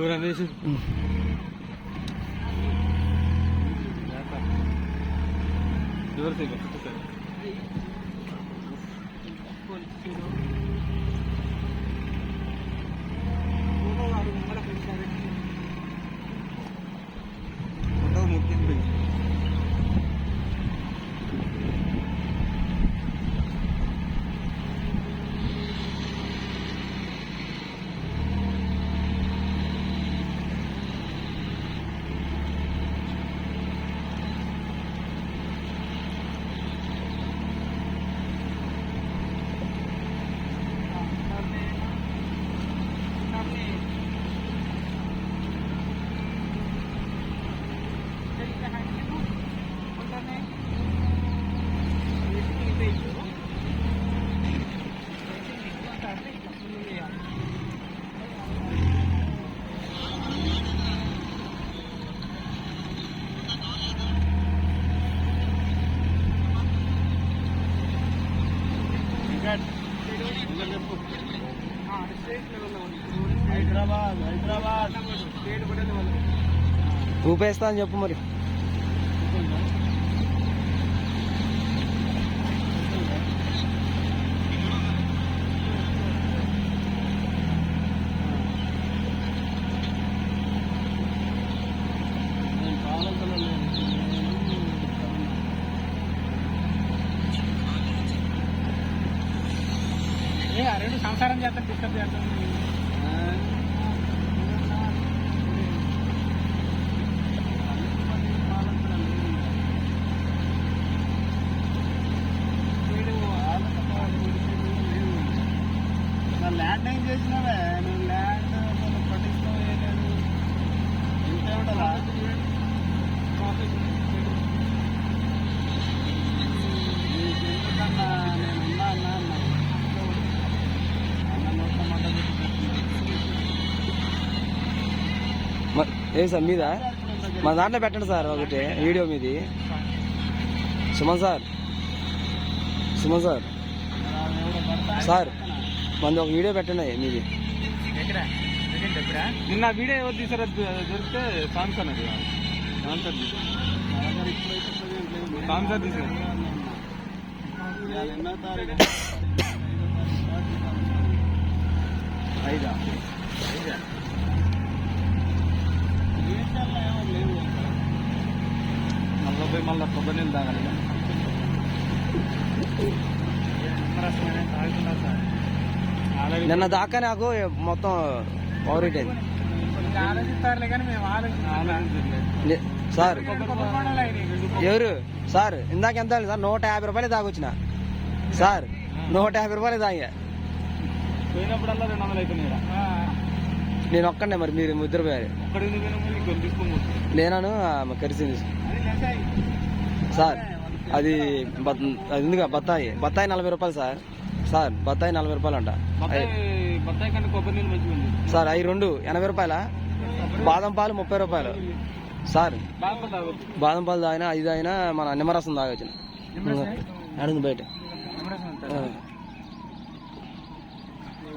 ఊరనేసి ఊపేస్తా అని చెప్పు మరి. రెండు సంసారం చేస్తాం డిస్టర్బ్ చేస్తాం. ల్యాండ్ ఏం చేసినావే నువ్వు? ల్యాండ్ పట్టించుకోవే లేదు. ఇంతే ఉండాలా? ఎందుకన్నా నేనున్నా అన్నా ఏ సార్ మీద మా దాంట్లో పెట్టండి సార్ ఒకటి వీడియో మీది. Suman sir, Suman sir sir మంది ఒక వీడియో పెట్టండి మీది. నిన్న వీడియో ఎవరు తీసారో దొరికితే సామ్సంగ్ అది సామ్సంగ్ తీసారు. ఐదా 40 మళ్ళీ కొబ్బరి నీళ్ళు తాగాలి. నిన్న దాకా నాకు మొత్తం పవర్ హిట్ అయింది ఆలోచిస్తారులే కానీ మేము ఆలోచించలేదు సార్. ఎవరు సార్? ఇందాక ఎంత సార్? 150 రూపాయలు తాగొచ్చిన సార్. 150 రూపాయలు తాగా. పోయినప్పుడల్లా 200 అయిపోయినాయి. నేను ఒక్కడే మరి మీరు ఇద్దరు పోయారు. నేనాను కలిసి సార్. అది ఎందుకు బత్తాయి 40 రూపాయలు సార్. సార్ బత్తాయి 40 రూపాయలు అంట సార్. అవి 2 80 రూపాయల. బాదం పాలు 30 రూపాయలు సార్. బాదం పాలు తాగినా, ఇది అయినా మన నిమ్మరసం తాగొచ్చిన. అడుగు బయట.